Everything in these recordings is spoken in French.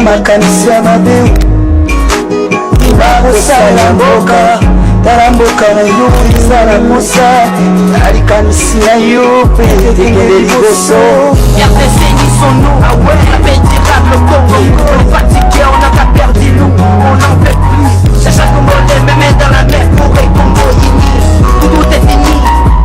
makanisi ya mabe bakosala mboka tala mboka na yo ezala mosa alikanisi na yo mpe tekele liboso Assainissons-nous, la paix durable au Congo. On est fatigué, on n'a pas perdu nous, on n'en peut plus. Cherche à Congolais, me met dans la mer pour les Congo unis. Tout est fini,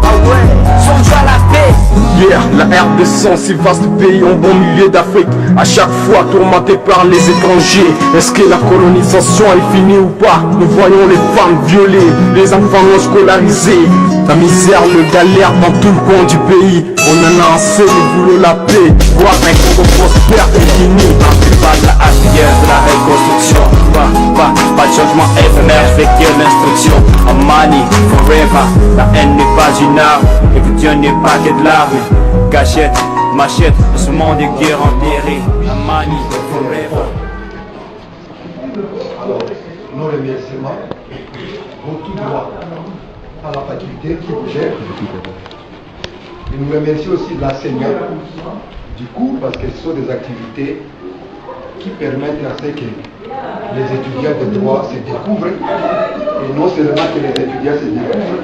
ah ouais, songe à la paix. Yeah, la RDC, si vaste pays en bon milieu d'Afrique, à chaque fois tourmenté par les étrangers. Est-ce que la colonisation est finie ou pas? Nous voyons les femmes violées, les enfants non scolarisés. La misère, le galère dans tout le coin du pays. On en a assez, nous voulons la paix. Voir un Congo prospère et fini. Pas de la HDS, de la reconstruction. Pas de changement éphémère, je fais que l'instruction. Amani, forever, la haine n'est pas une arme. Et que Dieu n'est pas que de l'arme. Gâchette, machette, ce monde est guerre enterrée. Amani, forever. Alors, nos remerciements vont tout droit à la faculté qui vous gère. Et nous remercions aussi l'enseignant du cours parce que ce sont des activités qui permettent à ce que les étudiants de droit se découvrent et non seulement que les étudiants se découvrent,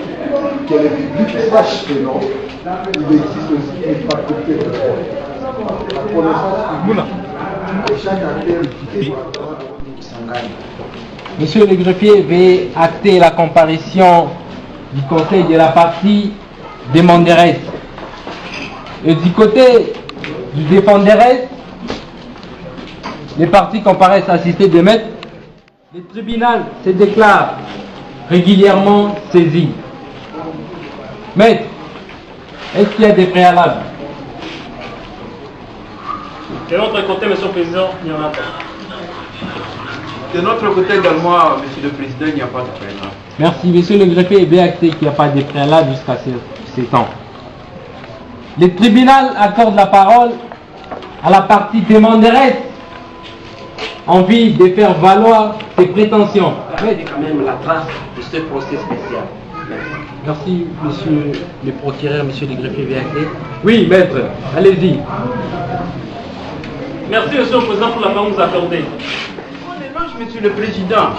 que le public sache que non, il existe aussi une faculté de droit. La connaissance de chaque acteur qui s'engage. Monsieur le greffier, veuillez acter la comparution du conseil de la partie demanderesse. Et du côté du défenderesse, les parties comparaissent assistées de maîtres. Le tribunal se déclare régulièrement saisi. Maître, est-ce qu'il y a des préalables? De notre côté, Monsieur le Président, il n'y en a pas. De notre côté également, Monsieur le Président, il n'y a pas de préalable. Merci, Monsieur le greffier, est bien acté qu'il n'y a pas de préalable jusqu'à ces temps. Le tribunal accorde la parole à la partie demanderesse envie de faire valoir ses prétentions. Regardez quand même la trace de ce procès spécial. Merci, Monsieur le procureur, Monsieur le greffier, bien acté. Oui, maître, allez-y. Merci, Monsieur le Président, pour la parole nous accordée. On éloge, Monsieur le Président.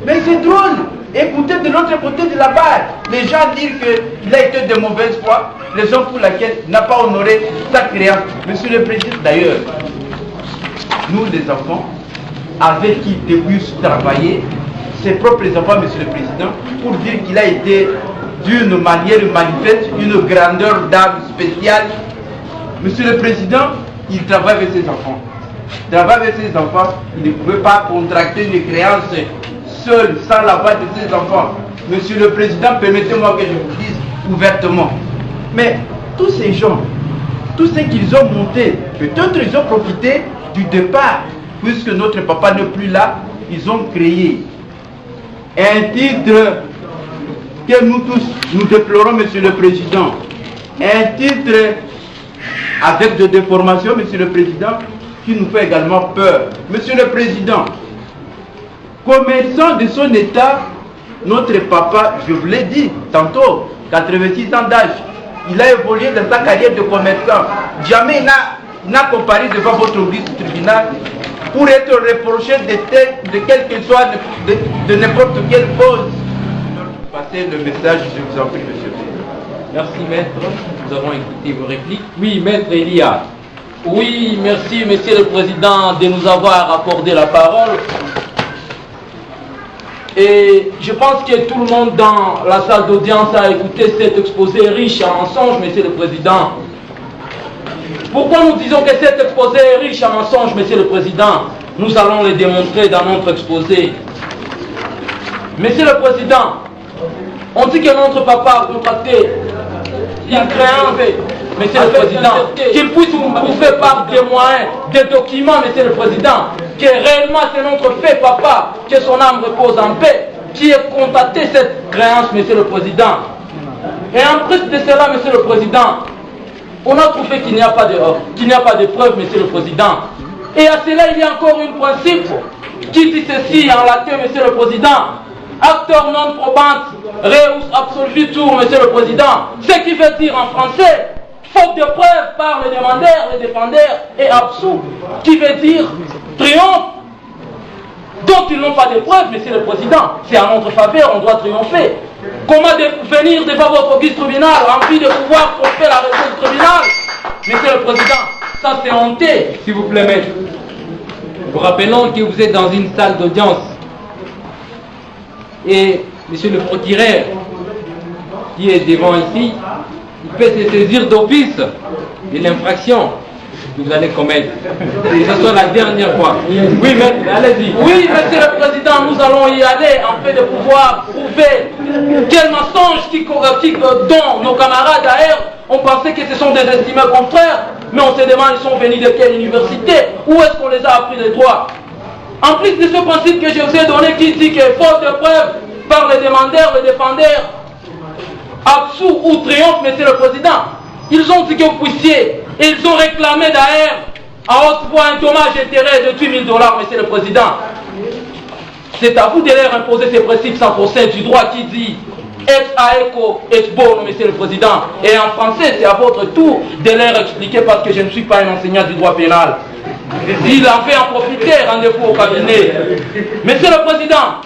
Mais c'est drôle. Écoutez de l'autre côté de la barre, les gens disent qu'il a été de mauvaise foi, raison pour laquelle il n'a pas honoré sa créance. Monsieur le Président, d'ailleurs, nous les enfants, avec qui il puisse travailler, ses propres enfants, Monsieur le Président, pour dire qu'il a été d'une manière manifeste, une grandeur d'âme spéciale. Monsieur le Président, il travaille avec ses enfants. Il travaille avec ses enfants, il ne pouvait pas contracter une créance seul, sans la voix de ses enfants. Monsieur le Président, permettez-moi que je vous dise ouvertement. Mais tous ces gens, tous ceux qu'ils ont monté, peut-être ils ont profité du départ, puisque notre papa n'est plus là, ils ont créé un titre que nous tous, nous déplorons, Monsieur le Président. Un titre avec de déformations, Monsieur le Président, qui nous fait également peur. Monsieur le Président, commerçant de son état, notre papa, je vous l'ai dit tantôt, 86 ans d'âge, il a évolué dans sa carrière de commerçant. Jamais il n'a comparé devant votre tribunal pour être reproché de quel que soit, de n'importe quelle cause. Passez le message, je vous en prie, monsieur le Président. Merci, maître. Nous avons écouté vos répliques. Oui, maître Elia. Oui, merci, Monsieur le Président, de nous avoir accordé la parole. Et je pense que tout le monde dans la salle d'audience a écouté cet exposé riche en mensonges, Monsieur le Président. Pourquoi nous disons que cet exposé est riche en mensonges, Monsieur le Président? Nous allons le démontrer dans notre exposé. Monsieur le Président, on dit que notre papa a contracté une créance, Monsieur le Président, qu'il puisse nous prouver par des moyens, des documents, Monsieur le Président, que réellement c'est notre fait papa, que son âme repose en paix, qui a contacté cette créance, Monsieur le Président. Et en plus de cela, Monsieur le Président, on a trouvé qu'il n'y a pas de preuve, Monsieur le Président. Et à cela, il y a encore un principe qui dit ceci en latin, Monsieur le Président. Acteur non probant, reus absolvitur, Monsieur le Président. Ce qui veut dire en français, faute de preuve par le demandeur, le défendeur est absous. Qui veut dire triomphe dont ils n'ont pas de preuves, Monsieur le Président. C'est à notre faveur, on doit triompher. Comment venir devant votre vice-tribunal, rempli de pouvoir pour faire la réponse du tribunal? Monsieur le Président, ça c'est honteux. S'il vous plaît, maître. Nous rappelons que vous êtes dans une salle d'audience. Et Monsieur le procureur, qui est devant ici, il peut se saisir d'office de l'infraction que vous allez commettre. Et ce soit la dernière fois. Oui, maître, allez-y. Oui, Monsieur le Président, nous allons y aller en fait de pouvoir prouver quel mensonge dont nos camarades d'ailleurs ont pensé que ce sont des estimés confrères, mais on se demande ils sont venus de quelle université, où est-ce qu'on les a appris les droits. En plus de ce principe que je vous ai donné qui dit que faute de preuves par les demandeurs, les défendeurs, absous ou triomphe, Monsieur le Président, ils ont dit que vous puissiez, et ils ont réclamé d'ailleurs à haute voix un dommage intérêt de 8 000 $, Monsieur le Président. C'est à vous de leur imposer ces principes sans procès du droit qui dit ex aequo ex bono, Monsieur le Président. Et en français, c'est à votre tour de leur expliquer parce que je ne suis pas un enseignant du droit pénal. S'il en fait en profiter, rendez-vous au cabinet. Monsieur le Président,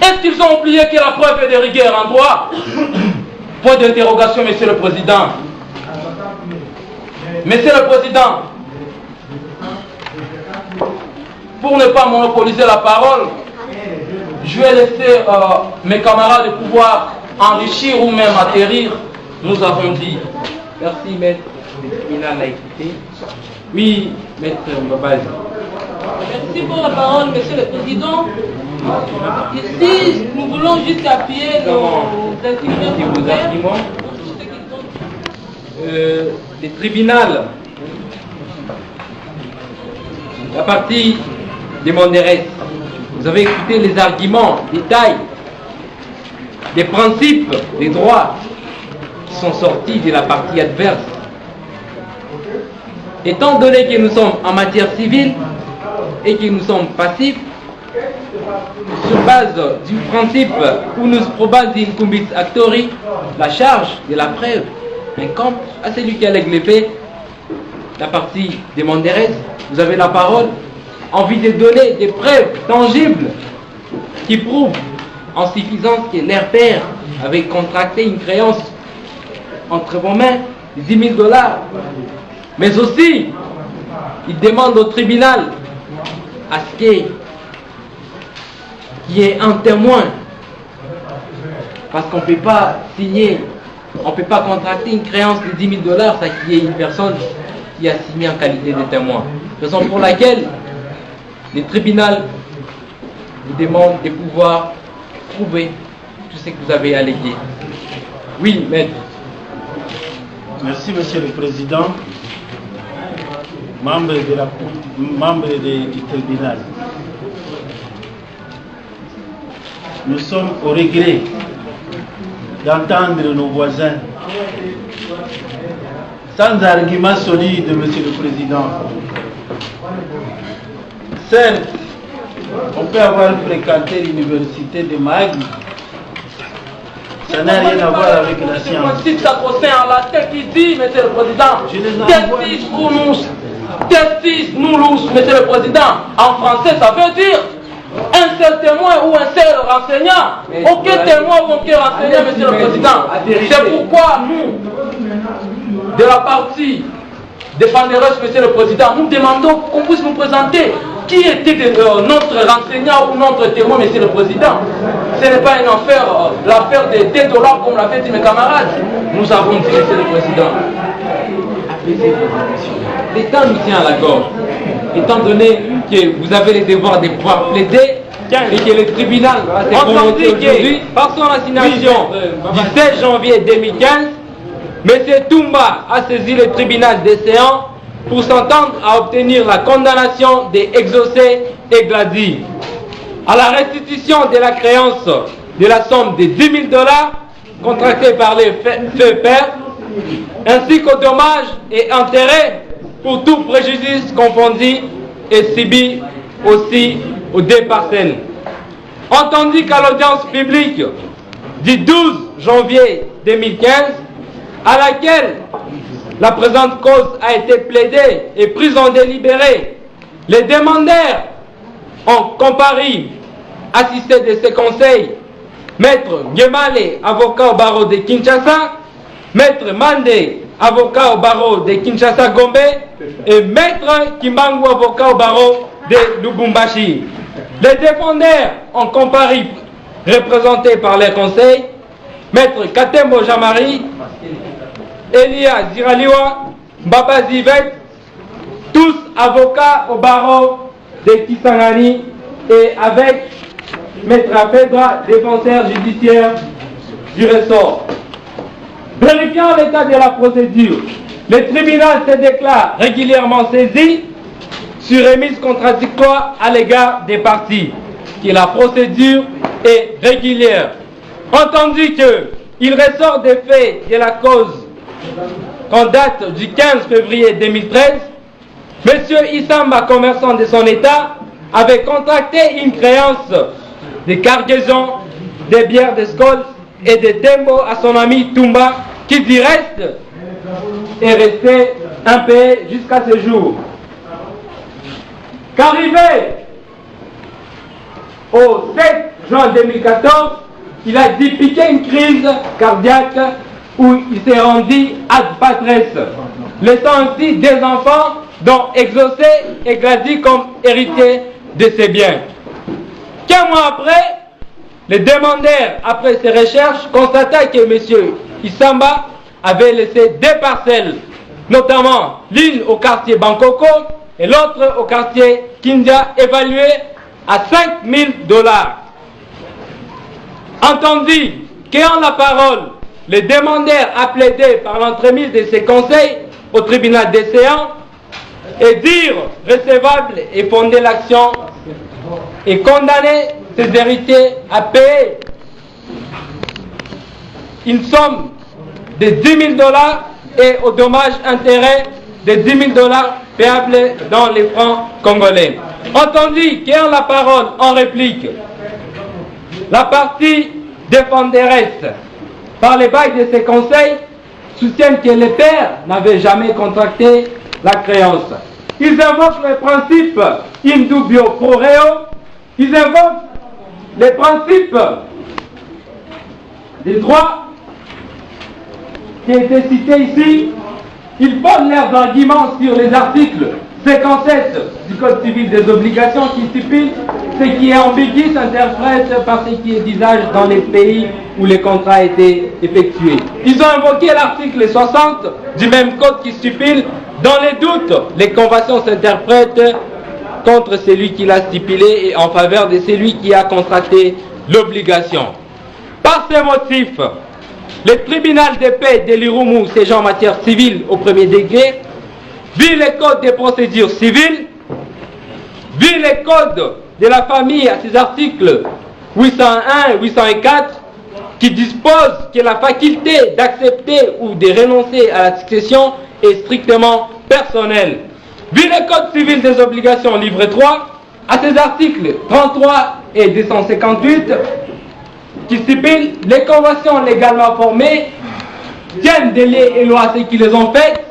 est-ce qu'ils ont oublié que la preuve est de rigueur en droit? Point d'interrogation, Monsieur le Président. Monsieur le Président, pour ne pas monopoliser la parole, je vais laisser mes camarades de pouvoir enrichir ou même atterrir. Nous avons dit. Merci, maître. Le tribunal a écouté. Oui, maître Mbabal. Merci pour la parole, Monsieur le Président. Ici, nous voulons juste appuyer nos arguments. Le tribunal, la partie demanderesse, vous avez écouté les arguments, détails, des principes, des droits qui sont sortis de la partie adverse. Étant donné que nous sommes en matière civile et que nous sommes passifs, sur base du principe où nous probans incumbit actori, la charge de la preuve incombe à celui qui allègue les faits. La partie demanderesse, vous avez la parole, envie de donner des preuves tangibles qui prouvent en suffisance que leur père avait contracté une créance entre vos mains de 10 000 $. Mais aussi, il demande au tribunal à ce qu'il y ait un témoin. Parce qu'on ne peut pas signer, on ne peut pas contracter une créance de 10 000 $, ça qu'il y ait une personne qui a signé en qualité de témoin. Raison pour laquelle le tribunal vous demande de pouvoir prouver tout ce que vous avez allégué. Oui, maître. Merci, Monsieur le Président. Membre du tribunal. Nous sommes au regret d'entendre nos voisins sans argument solide, Monsieur le Président. Certes, on peut avoir fréquenté l'université de Mag. Ça n'a rien à voir avec la science. C'est sacro-saint en latin qui dit, Monsieur le Président, testis unus, testis nullus, Monsieur le Président. En français, ça veut dire un seul témoin ou un seul renseignant. Aucun témoin ou aucun renseignant, Monsieur le Président. C'est pourquoi nous, de la partie défenderesse, Monsieur le Président, nous demandons qu'on puisse nous présenter qui était notre renseignant ou notre témoin, Monsieur le Président. Ce n'est pas une affaire, l'affaire des 10 $, comme l'avaient dit mes camarades. Nous avons dit, Monsieur le Président, l'État nous tient à la gorge. Étant donné que vous avez le devoir de pouvoir plaider et que le tribunal va se prononcer aujourd'hui, par son assignation du 16 janvier 2015, M. Toumba a saisi le tribunal des séances pour s'entendre à obtenir la condamnation des Exaucé et Glady à la restitution de la créance de la somme de 10 000 $ contractée par les faits pères, ainsi qu'aux dommages et intérêts pour tout préjudice confondu et subi aussi aux deux parcelles. Entendu qu'à l'audience publique du 12 janvier 2015, à laquelle la présente cause a été plaidée et prise en délibéré, les demandeurs ont comparu, assisté de ces conseils, Maître Ngemale, avocat au barreau de Kinshasa, Maître Mande, avocat au barreau de Kinshasa-Gombe, et Maître Kimbangu, avocat au barreau de Lubumbashi. Les défendeurs ont comparu, représentés par les conseils, Maître Katembo Jamari, Elia Ziraliwa, Mbaba Zivet, tous avocats au barreau de Kisangani, et avec Maître Apedra, défenseur judiciaire du ressort. Vérifiant l'état de la procédure, le tribunal se déclare régulièrement saisi sur remise contradictoire à l'égard des parties, que la procédure est régulière. Entendu qu'il ressort des faits de la cause en date du 15 février 2013, M. Isamba, commerçant de son état, avait contracté une créance de cargaison, de bières de Skol et de Tembo à son ami Tumba, qui du reste est resté impayé jusqu'à ce jour. Qu'arrivé au 7 juin 2014, il a piqué une crise cardiaque où il s'est rendu ad patres, laissant ainsi des enfants dont Exaucé est grandi comme héritier de ses biens. 15 mois après, le demandeur, après ses recherches, constata que M. Isamba avait laissé deux parcelles, notamment l'une au quartier Bankoko et l'autre au quartier Kindia, évaluées à $5,000. Entendu qu'ayant la parole, le demandeur a plaidé par l'entremise de ses conseils au tribunal des séances et dire recevable et fonder l'action et condamner ses héritiers à payer une somme de $10,000 et au dommage intérêt de $10,000 payables dans les francs congolais. Entendu qu'ayant la parole en réplique, la partie défenderesse, par les bails de ses conseils, soutiennent que les pères n'avaient jamais contracté la créance. Ils invoquent le principe in dubio pro reo, ils invoquent les principes des droits qui ont été cités ici. Ils fondent leurs arguments sur les articles 57 du Code civil des obligations qui stipule ce qui est ambigu s'interprète par ce qui est d'usage dans les pays où les contrats ont été effectués. Ils ont invoqué l'article 60 du même code qui stipule dans les doutes, les conventions s'interprètent contre celui qui l'a stipulé et en faveur de celui qui a contracté l'obligation. Par ces motifs, le tribunal de paix de l'Irumu, siégeant en matière civile au premier degré, vu le code des procédures civiles, vu le code de la famille à ses articles 801 et 804, qui disposent que la faculté d'accepter ou de renoncer à la succession est strictement personnelle. Vu le code civil des obligations, livre 3, à ses articles 33 et 258, qui stipulent les conventions légalement formées tiennent des liens et lois à ceux qui les ont faites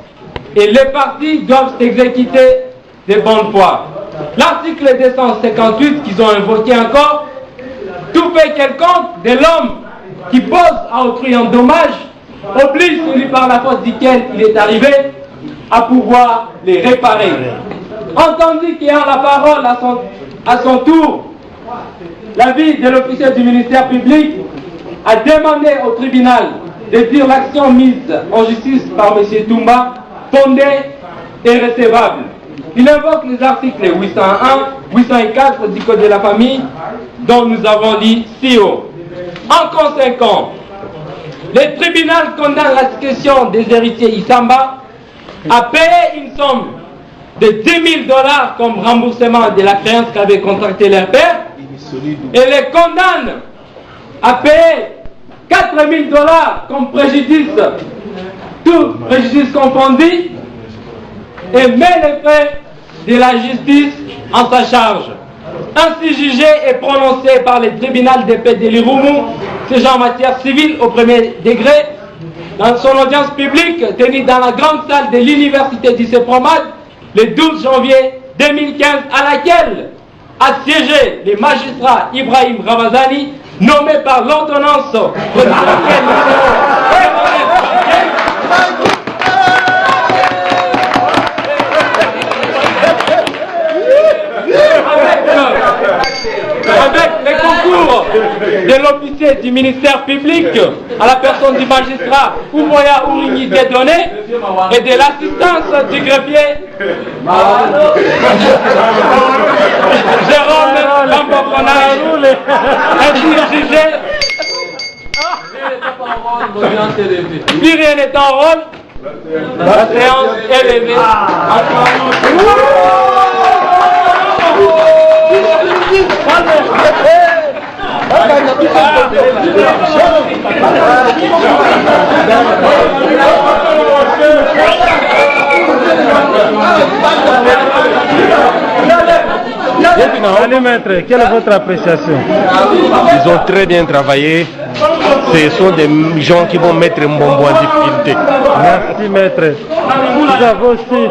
et les parties doivent s'exécuter de bonne foi. L'article 258 qu'ils ont invoqué encore, tout fait quelconque de l'homme qui pose à autrui un dommage oblige celui par la faute duquel il est arrivé à pouvoir les réparer. Entendu qu'il a la parole à son tour, l'avis de l'officier du ministère public a demandé au tribunal de dire l'action mise en justice par M. Tumba fondée et recevable. Il invoque les articles 801, 804 du Code de la famille dont nous avons dit si haut. En conséquent, le tribunal condamne la succession des héritiers Isamba à payer une somme de $10,000 comme remboursement de la créance qu'avait contracté leur père et les condamne à payer $4,000 comme préjudice, tout préjudice confondu, et met les frais de la justice en sa charge. Ainsi jugé et prononcé par le tribunal de paix de l'Irumu, siégeant en matière civile au premier degré, dans son audience publique tenue dans la grande salle de l'université du CEPROMAD le 12 janvier 2015, à laquelle assiéger les magistrats Ibrahim Ramazani, nommé par l'ordonnance présidentielle avec les concours de l'officier du ministère public à la personne du magistrat Oumoya Ourini Dédonné et de l'assistance du greffier Jérôme Lambokona, ainsi jugé. Plus rien n'est en rôle, la séance est levée. Allez maître, quelle est votre appréciation? Ils ont très bien travaillé. Ce sont des gens qui vont mettre Mbombo en difficulté. Merci maître. Vous avez aussi.